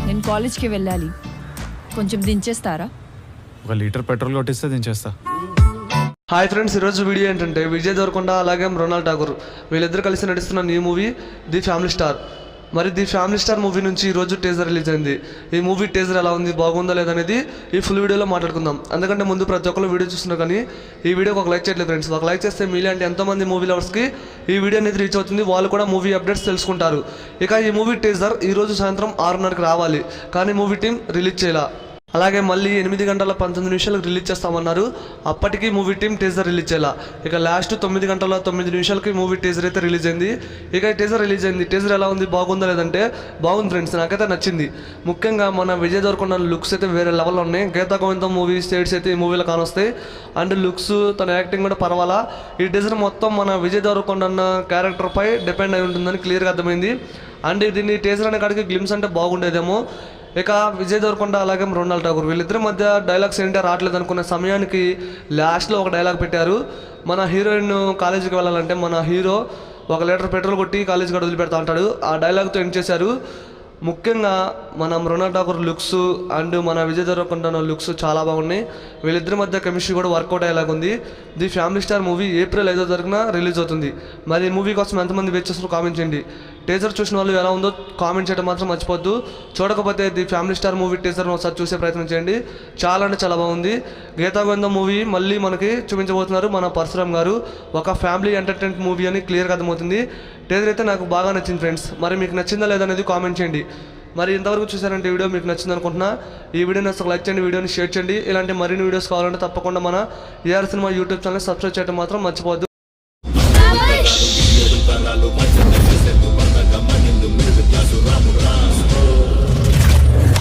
నేను కాలేజ్కి వెళ్ళాలి, కొంచెం దించేస్తారా? 1 లీటర్ పెట్రోల్ కొట్టిస్తే దించేస్తా. హాయ్ ఫ్రెండ్స్, ఈరోజు వీడియో ఏంటంటే విజయ్ దేవరకొండ అలాగే మృణాల్ ఠాకూర్ వీళ్ళిద్దరు కలిసి నడుస్తున్న ఈ మూవీ ది ఫ్యామిలీ స్టార్. మరి ది ఫ్యామిలీ స్టార్ మూవీ నుంచి ఈరోజు టీజర్ రిలీజ్ అయింది. ఈ మూవీ టీజర్ ఎలా ఉంది, బాగుందా లేదనేది ఈ ఫుల్ వీడియోలో మాట్లాడుకుందాం. అందుకంటే ముందు ప్రతి ఒక్కరు వీడియో చూస్తున్నారు, కానీ ఈ వీడియోకి ఒక లైక్ చేయట్లేదు ఫ్రెండ్స్. ఒక లైక్ చేస్తే మీలే అంటే ఎంతోమంది మూవీ లవర్స్కి ఈ వీడియో అనేది రీచ్ అవుతుంది, వాళ్ళు కూడా మూవీ అప్డేట్స్ తెలుసుకుంటారు. ఇక ఈ మూవీ టీజర్ ఈరోజు సాయంత్రం 6:30కి రావాలి, కానీ మూవీ టీం రిలీజ్ చేయాల. అలాగే మళ్ళీ 8 గంటల 19 నిమిషాలకు రిలీజ్ చేస్తామన్నారు, అప్పటికి మూవీ టీం టీజర్ రిలీజ్ చేయాల. ఇక లాస్ట్ 9 గంటల 9 నిమిషాలకి మూవీ టీజర్ అయితే రిలీజ్ అయింది. ఇక టీజర్ రిలీజ్ అయింది. టీజర్ ఎలా ఉంది, బాగుందా లేదంటే బాగుంది ఫ్రెండ్స్, నాకైతే నచ్చింది. ముఖ్యంగా మన విజయ్ దేవరకొండ లుక్స్ అయితే వేరే లెవెల్లో ఉన్నాయి. గీతా గోవిందం మూవీ స్టేట్స్ అయితే ఈ మూవీలో కానొస్తాయి. అండ్ లుక్స్, తన యాక్టింగ్ కూడా పర్వాలా. ఈ టీజర్ మొత్తం మన విజయ్ దేవరకొండ అన్న క్యారెక్టర్పై డిపెండ్ అయి ఉంటుందని క్లియర్గా అర్థమైంది. అండ్ దీన్ని టీజర్ అనే కాడికి గ్లిమ్స్ అంటే బాగుండేదేమో. ఇక విజయ్ దేవరకొండ అలాగే మృణాల్ ఠాకూర్ వీళ్ళిద్దరి మధ్య డైలాగ్స్ ఏంటో రావట్లేదు అనుకున్న సమయానికి లాస్ట్లో ఒక డైలాగ్ పెట్టారు. మన హీరోయిన్ కాలేజీకి వెళ్ళాలంటే మన హీరో 1 లీటర్ పెట్రోల్ కొట్టి కాలేజీకి వదిలిపెడతా అంటాడు. ఆ డైలాగ్తో ఎండ్ చేశారు. ముఖ్యంగా మన మృణాల్ ఠాకూర్ లుక్స్ అండ్ మన విజయ్ దేవరకొండ లుక్స్ చాలా బాగున్నాయి. వీళ్ళిద్దరి మధ్య కెమిస్ట్రీ కూడా వర్కౌట్ అయ్యేలాగా ఉంది. The family star movie April 5వ తారీఖున రిలీజ్ అవుతుంది. మరి ఈ మూవీ కోసం ఎంతమంది వెయిట్ చేస్తారో కామెంట్ చేయండి. టీజర్ చూసిన వాళ్ళు ఎలా ఉందో కామెంట్ చేయడం మాత్రం మర్చిపోద్దు. చూడకపోతే ది ఫ్యామిలీ స్టార్ మూవీ టీజర్ను ఒకసారి చూసే ప్రయత్నం చేయండి. చాలా అంటే చాలా బాగుంది. గీతా గోవిందం మూవీ మళ్ళీ మనకి చూపించబోతున్నారు మన పరశురామ్ గారు. ఒక ఫ్యామిలీ ఎంటర్టైన్మెంట్ మూవీ అని క్లియర్గా అర్థమవుతుంది. టీజర్ అయితే నాకు బాగా నచ్చింది ఫ్రెండ్స్. మరి మీకు నచ్చిందా లేదనేది కామెంట్ చేయండి. మరి ఇంతవరకు చూసారంటే వీడియో మీకు నచ్చింది అనుకుంటున్నా. ఈ వీడియోని అసలు లైక్ చేయండి, వీడియోని షేర్ చేయండి. ఇలాంటి మరిన్ని వీడియోస్ కావాలంటే తప్పకుండా మన AR cinema YouTube channel subscribe చేయడం మాత్రం మర్చిపోవద్దు.